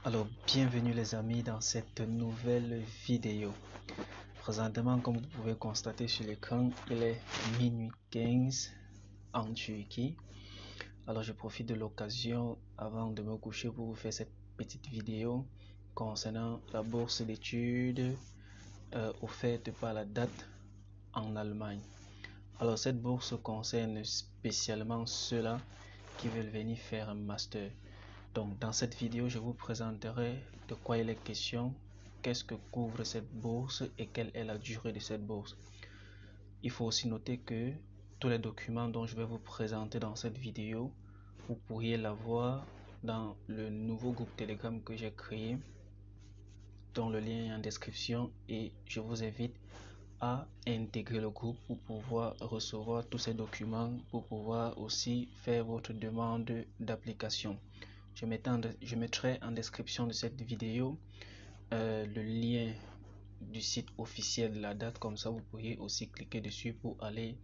Alors, bienvenue les amis dans cette nouvelle vidéo. Présentement, comme vous pouvez constater sur l'écran, il est minuit 15 en Turquie. Alors, je profite de l'occasion avant de me coucher pour vous faire cette petite vidéo concernant la bourse d'études offerte par la date en Allemagne. Alors, cette bourse concerne spécialement ceux-là qui veulent venir faire un master. Donc dans cette vidéo, je vous présenterai de quoi il est question, qu'est-ce que couvre cette bourse et quelle est la durée de cette bourse. Il faut aussi noter que tous les documents dont je vais vous présenter dans cette vidéo, vous pourriez l'avoir dans le nouveau groupe Telegram que j'ai créé, dont le lien est en description, et je vous invite à intégrer le groupe pour pouvoir recevoir tous ces documents, pour pouvoir aussi faire votre demande d'application. Je mettrai en description de cette vidéo le lien du site officiel de la date, comme ça vous pourriez aussi cliquer dessus pour aller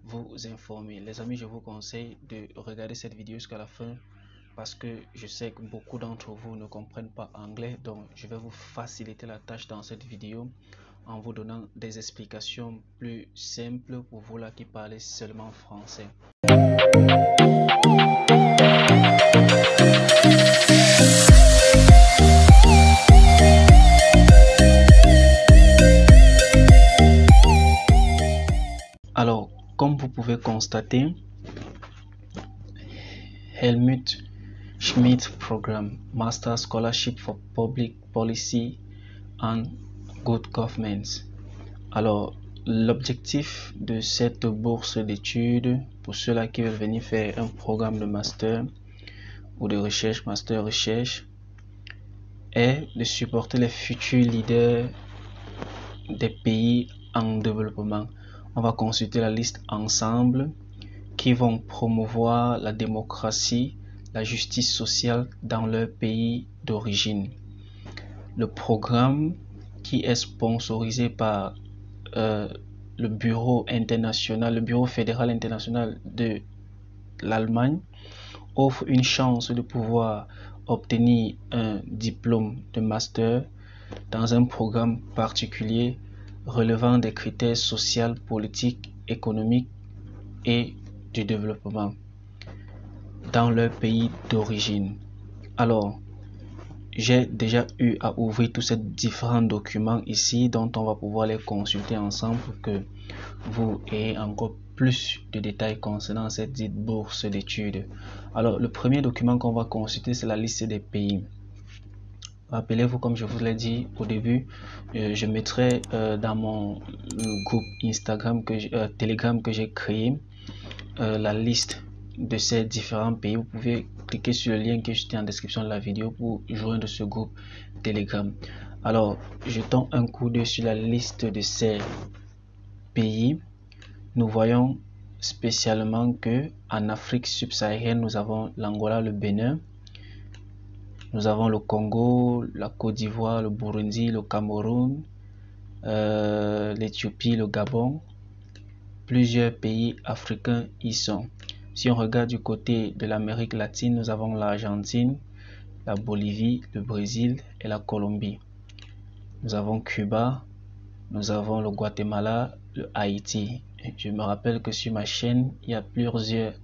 vous informer. Les amis, je vous conseille de regarder cette vidéo jusqu'à la fin parce que je sais que beaucoup d'entre vous ne comprennent pas anglais, donc je vais vous faciliter la tâche dans cette vidéo en vous donnant des explications plus simples pour vous là qui parlez seulement français. Alors, comme vous pouvez constater, Helmut Schmidt Program, Master Scholarship for Public Policy and Good Government. Alors, l'objectif de cette bourse d'études, pour ceux-là qui veulent venir faire un programme de master ou de recherche, master recherche, est de supporter les futurs leaders des pays en développement. On va consulter la liste ensemble qui vont promouvoir la démocratie, la justice sociale dans leur pays d'origine. Le programme qui est sponsorisé par le bureau fédéral international de l'Allemagne offre une chance de pouvoir obtenir un diplôme de master dans un programme particulier relevant des critères sociaux, politiques, économiques et du développement dans leur pays d'origine. Alors, j'ai déjà eu à ouvrir tous ces différents documents ici dont on va pouvoir les consulter ensemble pour que vous ayez encore plus de détails concernant cette dite bourse d'études. Alors, le premier document qu'on va consulter, c'est la liste des pays. Rappelez-vous, comme je vous l'ai dit au début, je mettrai dans mon groupe Instagram Telegram que j'ai créé la liste de ces différents pays. Vous pouvez cliquer sur le lien qui est juste en description de la vidéo pour joindre ce groupe Telegram. Alors, jetons un coup d'œil sur la liste de ces pays. Nous voyons spécialement que en Afrique subsaharienne, nous avons l'Angola, le Bénin. Nous avons le Congo, la Côte d'Ivoire, le Burundi, le Cameroun, l'Éthiopie, le Gabon. Plusieurs pays africains y sont. Si on regarde du côté de l'Amérique latine, nous avons l'Argentine, la Bolivie, le Brésil et la Colombie. Nous avons Cuba, nous avons le Guatemala, le Haïti. Je me rappelle que sur ma chaîne, il y a plusieurs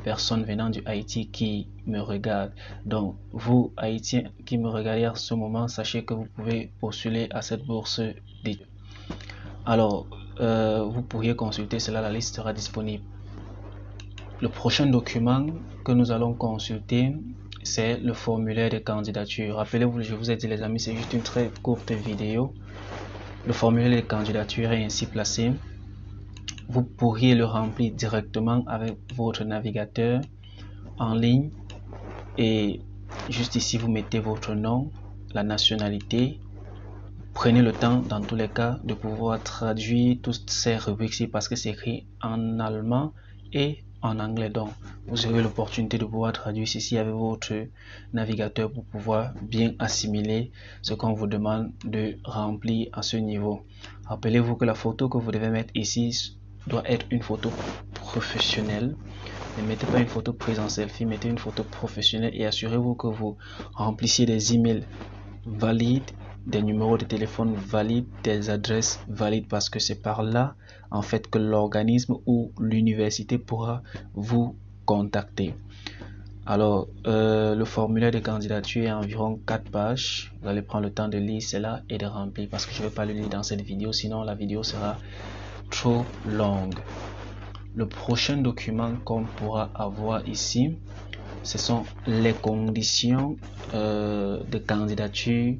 personnes venant du Haïti qui me regardent. Donc, vous, Haïtiens qui me regardez en ce moment, sachez que vous pouvez postuler à cette bourse d'études. Alors, vous pourriez consulter cela, la liste sera disponible. Le prochain document que nous allons consulter, c'est le formulaire de candidature. Rappelez-vous, je vous ai dit les amis, c'est juste une très courte vidéo. Le formulaire de candidature est ainsi placé. Vous pourriez le remplir directement avec votre navigateur en ligne et juste ici vous mettez votre nom, la nationalité. Prenez le temps dans tous les cas de pouvoir traduire toutes ces rubriques-ci parce que c'est écrit en allemand et en anglais, donc vous aurez l'opportunité de pouvoir traduire ceci avec votre navigateur pour pouvoir bien assimiler ce qu'on vous demande de remplir à ce niveau. Rappelez-vous que la photo que vous devez mettre ici doit être une photo professionnelle. Ne mettez pas une photo prise en selfie, mettez une photo professionnelle et assurez-vous que vous remplissiez des emails valides, des numéros de téléphone valides, des adresses valides, parce que c'est par là en fait que l'organisme ou l'université pourra vous contacter. Alors, le formulaire de candidature est environ 4 pages. Vous allez prendre le temps de lire cela et de remplir, parce que je ne vais pas le lire dans cette vidéo, sinon la vidéo sera trop longue. Le prochain document qu'on pourra avoir ici, ce sont les conditions de candidature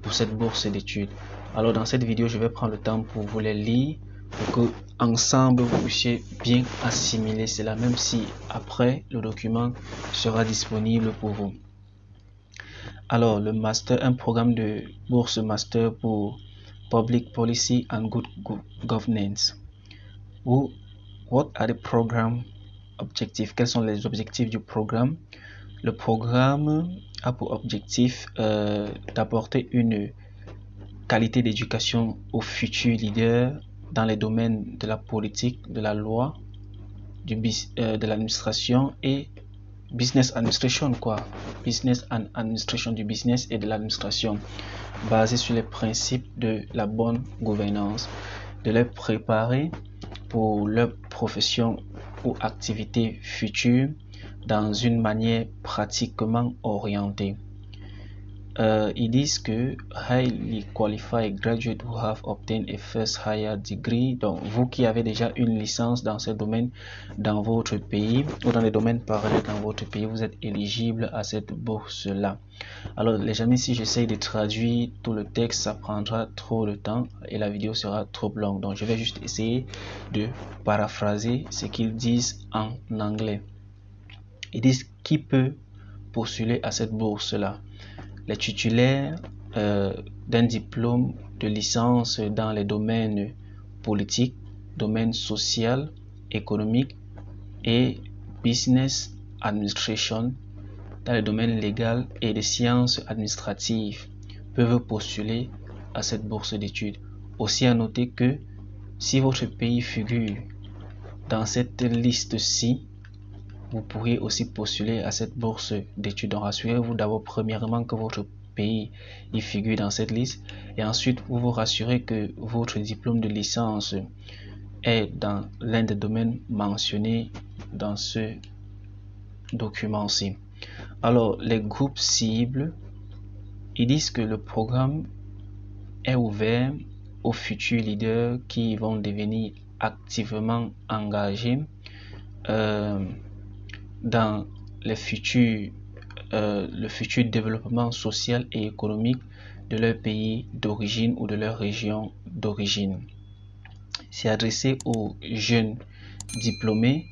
pour cette bourse d'études. Alors dans cette vidéo, je vais prendre le temps pour vous les lire, pour que ensemble vous puissiez bien assimiler cela, même si après le document sera disponible pour vous. Alors le master, un programme de bourse master pour Public Policy and Good Governance. What are the program objectives? Quels sont les objectifs du programme? Le programme a pour objectif d'apporter une qualité d'éducation aux futurs leaders dans les domaines de la politique, de la loi, de l'administration et business administration, business and administration, du business et de l'administration, basé sur les principes de la bonne gouvernance, de les préparer pour leur profession ou activité future dans une manière pratiquement orientée. Ils disent que highly qualified graduate who have obtained a first higher degree, donc vous qui avez déjà une licence dans ce domaine dans votre pays ou dans les domaines parallèles dans votre pays, vous êtes éligible à cette bourse là. Alors les amis, si j'essaye de traduire tout le texte, ça prendra trop de temps et la vidéo sera trop longue, donc je vais juste essayer de paraphraser ce qu'ils disent en anglais. Ils disent qui peut postuler à cette bourse là. Les titulaires d'un diplôme de licence dans les domaines politiques, domaine social, économique et business administration, dans le domaine légal et des sciences administratives, peuvent postuler à cette bourse d'études. Aussi à noter que si votre pays figure dans cette liste-ci, vous pourriez aussi postuler à cette bourse d'études. Donc rassurez-vous d'abord premièrement que votre pays y figure dans cette liste, et ensuite vous vous rassurez que votre diplôme de licence est dans l'un des domaines mentionnés dans ce document-ci. Alors les groupes cibles, ils disent que le programme est ouvert aux futurs leaders qui vont devenir activement engagés dans le futur développement social et économique de leur pays d'origine ou de leur région d'origine. C'est adressé aux jeunes diplômés,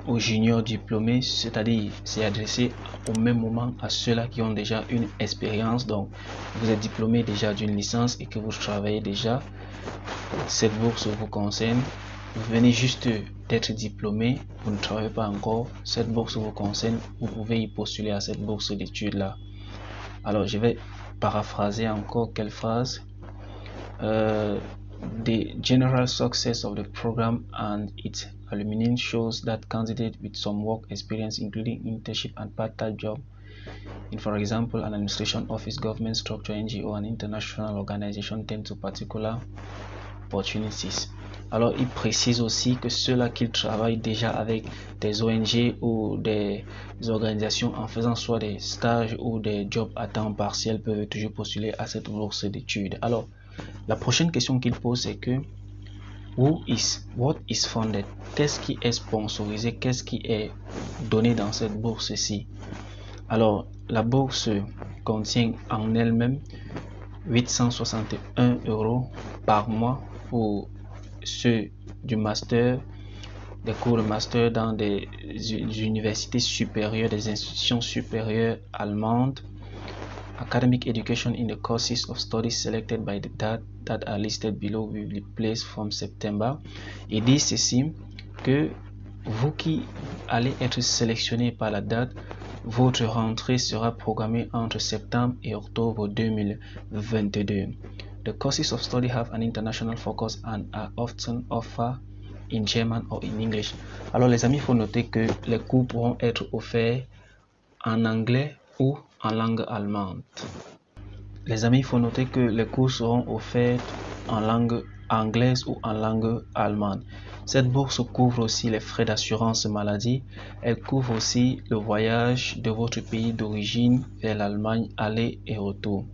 aux juniors diplômés, c'est-à-dire c'est adressé au même moment à ceux-là qui ont déjà une expérience. Donc vous êtes diplômé déjà d'une licence et que vous travaillez déjà, cette bourse vous concerne. Vous venez juste d'être diplômé, vous ne travaillez pas encore, cette bourse vous concerne, vous pouvez y postuler à cette bourse d'études là. Alors je vais paraphraser encore quelques phrases. The general success of the program and its alumni shows that candidates with some work experience, including internship and part-time job in, for example, an administration office, government structure, NGO, and international organization, tend to particular opportunities. Alors il précise aussi que ceux-là qui travaillent déjà avec des ONG ou des organisations en faisant soit des stages ou des jobs à temps partiel peuvent toujours postuler à cette bourse d'études. Alors la prochaine question qu'il pose, c'est que what is funded? Qu'est-ce qui est sponsorisé? Qu'est-ce qui est donné dans cette bourse-ci? Alors la bourse contient en elle-même 861 € par mois pour ceux du master, des cours de master dans des universités supérieures, des institutions supérieures allemandes. Academic education in the courses of studies selected by the DAT that are listed below will be placed from September. Et dit ceci, que vous qui allez être sélectionné par la DAT, votre rentrée sera programmée entre septembre et octobre 2022. The courses of study have an international focus and are often offered in German or in English. Alors les amis, il faut noter que les cours pourront être offerts en anglais ou en langue allemande. Les amis, il faut noter que les cours seront offerts en langue anglaise ou en langue allemande. Cette bourse couvre aussi les frais d'assurance maladie. Elle couvre aussi le voyage de votre pays d'origine vers l'Allemagne, aller et retour.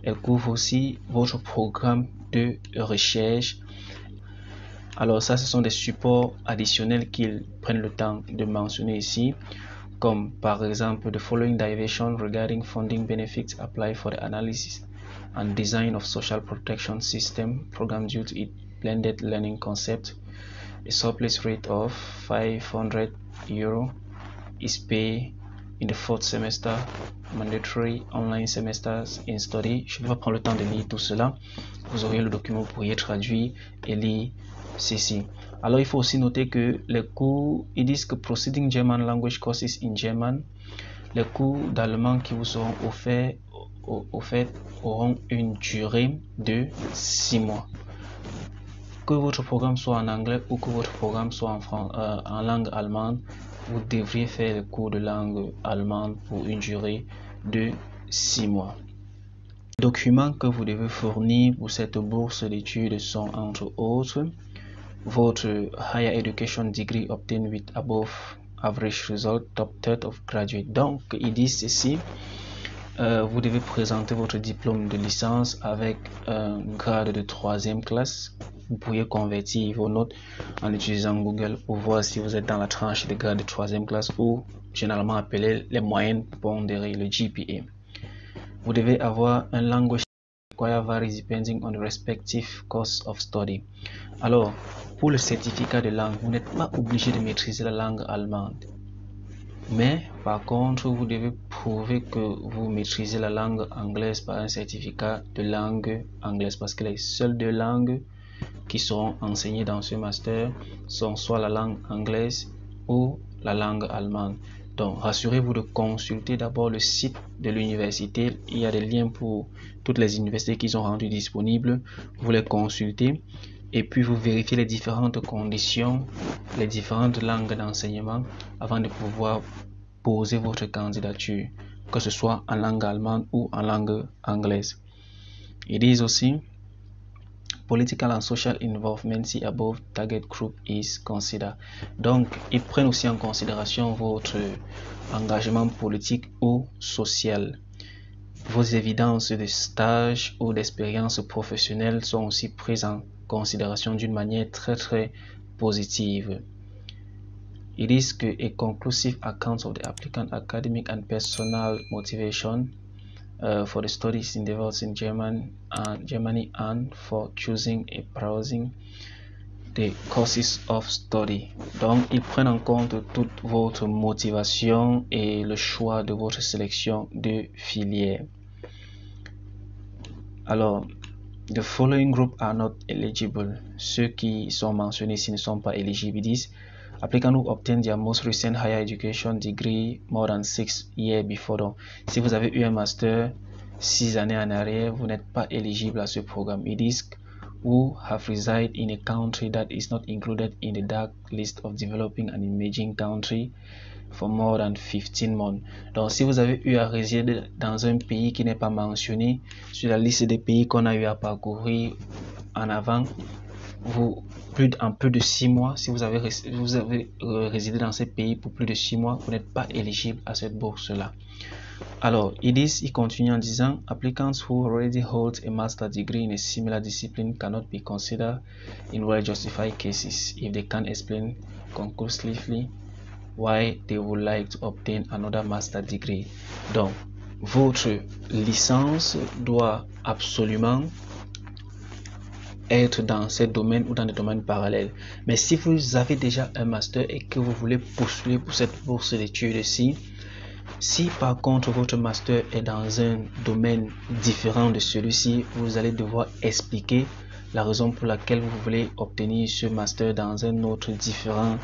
Elle couvre aussi votre programme de recherche. Alors ça, ce sont des supports additionnels qu'ils prennent le temps de mentionner ici, comme par exemple the following derivation regarding funding benefits apply for the analysis and design of social protection system program due to its blended learning concept. A surplus rate of €500 is paid in the fourth semester, mandatory online semesters in study. Je ne vais pas prendre le temps de lire tout cela. Vous aurez le document pour y traduire et lire ceci. Alors il faut aussi noter que les cours, ils disent que Proceeding German Language Courses in German, les cours d'allemand qui vous seront offerts auront une durée de 6 mois. Que votre programme soit en anglais ou que votre programme soit en langue allemande, vous devriez faire les cours de langue allemande pour une durée de 6 mois. Les documents que vous devez fournir pour cette bourse d'études sont entre autres votre Higher Education Degree obtained with above average result, top third of graduate. Donc, ils disent ceci. Vous devez présenter votre diplôme de licence avec un grade de 3e classe. Vous pourriez convertir vos notes en utilisant Google pour voir si vous êtes dans la tranche de grade de 3e classe ou généralement appelé les moyennes pondérées, le GPA. Vous devez avoir un language require varies depending on the respective course of study. Alors, pour le certificat de langue, vous n'êtes pas obligé de maîtriser la langue allemande. Mais par contre, vous devez prouver que vous maîtrisez la langue anglaise par un certificat de langue anglaise, parce que les seules deux langues qui seront enseignées dans ce master sont soit la langue anglaise ou la langue allemande. Donc, rassurez-vous de consulter d'abord le site de l'université. Il y a des liens pour toutes les universités qu'ils ont rendues disponibles. Vous les consultez et puis vous vérifiez les différentes conditions, les différentes langues d'enseignement avant de pouvoir poser votre candidature, que ce soit en langue allemande ou en langue anglaise. Ils disent aussi Political and social involvement si above target group is considered. Donc, ils prennent aussi en considération votre engagement politique ou social. Vos évidences de stage ou d'expérience professionnelle sont aussi prises en considération d'une manière très positive. It is a conclusive account of the applicant academic and personal motivation for the studies endeavors in Germany and for choosing and browsing the courses of study. Donc, ils prennent en compte toute votre motivation et le choix de votre sélection de filière. Alors, the following group are not eligible. Ceux qui sont mentionnés ici ne sont pas éligibles. Ils disent applicants who obtain their most recent higher education degree more than 6 years before. Donc, si vous avez eu un master 6 années en arrière, vous n'êtes pas éligible à ce programme. It is who have resided in a country that is not included in the dark list of developing and emerging country for more than 15 months. Donc, si vous avez eu à résider dans un pays qui n'est pas mentionné sur la liste des pays qu'on a eu à parcourir en avant, en plus de 6 mois, si vous avez résidé dans ces pays pour plus de 6 mois, vous n'êtes pas éligible à cette bourse-là. Alors, il continue en disant applicants who already hold a master's degree in a similar discipline cannot be considered in well-justified cases if they can explain conclusively why they would like to obtain another master's degree. Donc, votre licence doit absolument être dans ces domaines ou dans des domaines parallèles. Mais si vous avez déjà un master et que vous voulez postuler pour cette bourse d'études-ci, si par contre votre master est dans un domaine différent de celui-ci, vous allez devoir expliquer la raison pour laquelle vous voulez obtenir ce master dans un autre différent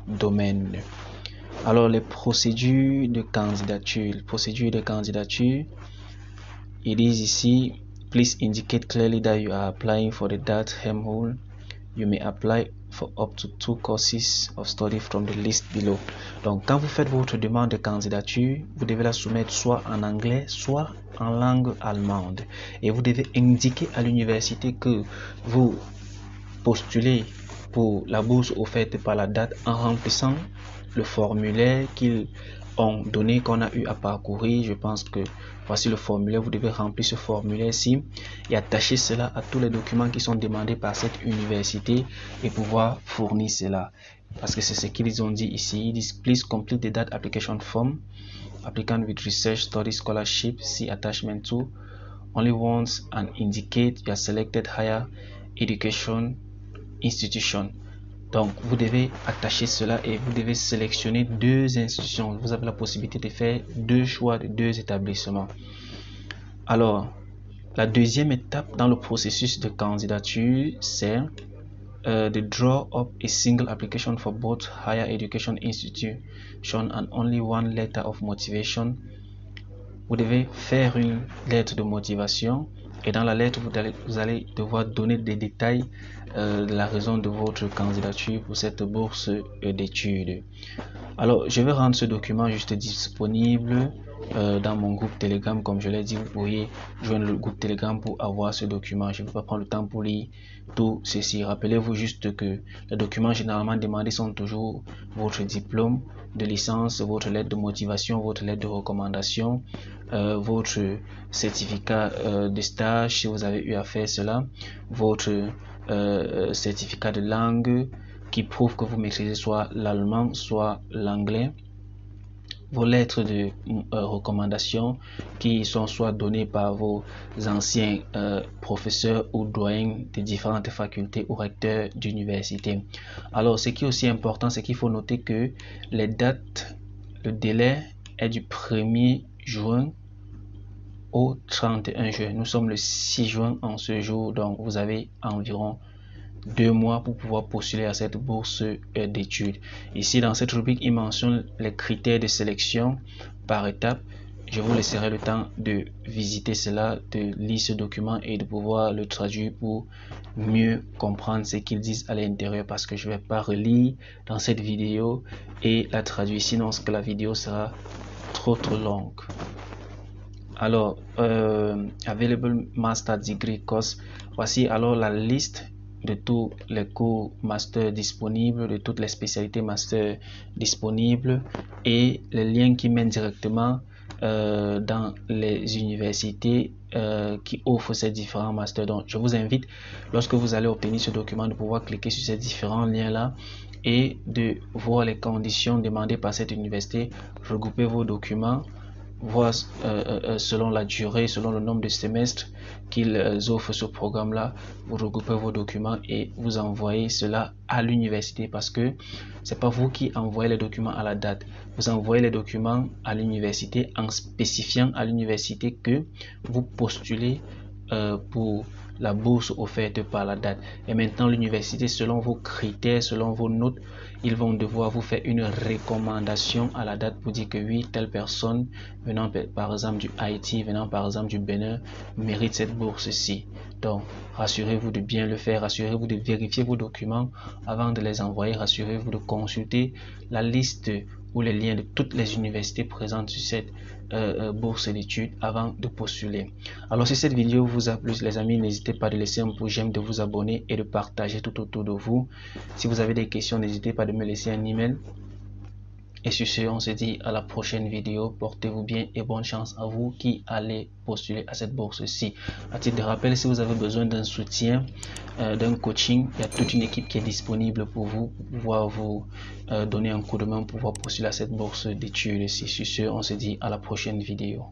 domaine. Alors, les procédures de candidature. Ils disent ici, please indicate clearly that you are applying for the Dart Helmholtz You may apply for up to 2 courses of study from the list below. Donc, quand vous faites votre demande de candidature, vous devez la soumettre soit en anglais, soit en langue allemande. Et vous devez indiquer à l'université que vous postulez pour la bourse offerte par la date en remplissant le formulaire qu'ils ont donné, qu'on a eu à parcourir. Je pense que voici le formulaire. Vous devez remplir ce formulaire-ci et attacher cela à tous les documents qui sont demandés par cette université et pouvoir fournir cela. Parce que c'est ce qu'ils ont dit ici. Ils disent, please complete the date application form. Applicant with research study scholarship, see attachment 2. Only once and indicate your selected higher education institution. Donc, vous devez attacher cela et vous devez sélectionner 2 institutions. Vous avez la possibilité de faire 2 choix de 2 établissements. Alors, la deuxième étape dans le processus de candidature, c'est de draw up a single application for both higher education institution and only one letter of motivation. Vous devez faire une lettre de motivation et dans la lettre, vous allez devoir donner des détails de la raison de votre candidature pour cette bourse d'études. Alors, je vais rendre ce document juste disponible dans mon groupe Telegram. Comme je l'ai dit, vous pourriez joindre le groupe Telegram pour avoir ce document. Je ne vais pas prendre le temps pour lire tout ceci. Rappelez-vous juste que les documents généralement demandés sont toujours votre diplôme de licence, votre lettre de motivation, votre lettre de recommandation, votre certificat de stage si vous avez eu à faire cela, votre certificat de langue qui prouve que vous maîtrisez soit l'allemand soit l'anglais, vos lettres de recommandation qui sont soit données par vos anciens professeurs ou doyens des différentes facultés ou recteurs d'université. Alors, ce qui est aussi important, c'est qu'il faut noter que les dates, le délai est du 1er juin au 31 juin. Nous sommes le 6 juin en ce jour, donc vous avez environ 2 mois pour pouvoir postuler à cette bourse d'études. Ici, dans cette rubrique, il mentionne les critères de sélection par étape. Je vous laisserai le temps de visiter cela, de lire ce document et de pouvoir le traduire pour mieux comprendre ce qu'ils disent à l'intérieur, parce que je ne vais pas relire dans cette vidéo et la traduire, sinon que la vidéo sera trop longue. Alors, Available Master Degree Course. Voici alors la liste de tous les cours master disponibles, de toutes les spécialités master disponibles et les liens qui mènent directement dans les universités qui offrent ces différents masters. Donc, je vous invite, lorsque vous allez obtenir ce document, de pouvoir cliquer sur ces différents liens-là et de voir les conditions demandées par cette université, regrouper vos documents, voir selon la durée, selon le nombre de semestres qu'ils offrent ce programme-là, vous regroupez vos documents et vous envoyez cela à l'université, parce que c'est pas vous qui envoyez les documents à la date, vous envoyez les documents à l'université en spécifiant à l'université que vous postulez pour la bourse offerte par la date. Et maintenant, l'université, selon vos critères, selon vos notes, ils vont devoir vous faire une recommandation à la date pour dire que oui, telle personne venant par exemple du Haïti, venant par exemple du Bénin, mérite cette bourse-ci. Donc, rassurez-vous de bien le faire, rassurez-vous de vérifier vos documents avant de les envoyer, rassurez-vous de consulter la liste ou les liens de toutes les universités présentes sur cette bourse d'études avant de postuler. Alors, si cette vidéo vous a plu, les amis, n'hésitez pas de laisser un pouce j'aime, de vous abonner et de partager tout autour de vous. Si vous avez des questions, n'hésitez pas de me laisser un email. Et sur ce, on se dit à la prochaine vidéo. Portez-vous bien et bonne chance à vous qui allez postuler à cette bourse-ci. À titre de rappel, si vous avez besoin d'un soutien, d'un coaching, il y a toute une équipe qui est disponible pour vous, pour pouvoir vous donner un coup de main pour pouvoir postuler à cette bourse d'études. Sur ce, on se dit à la prochaine vidéo.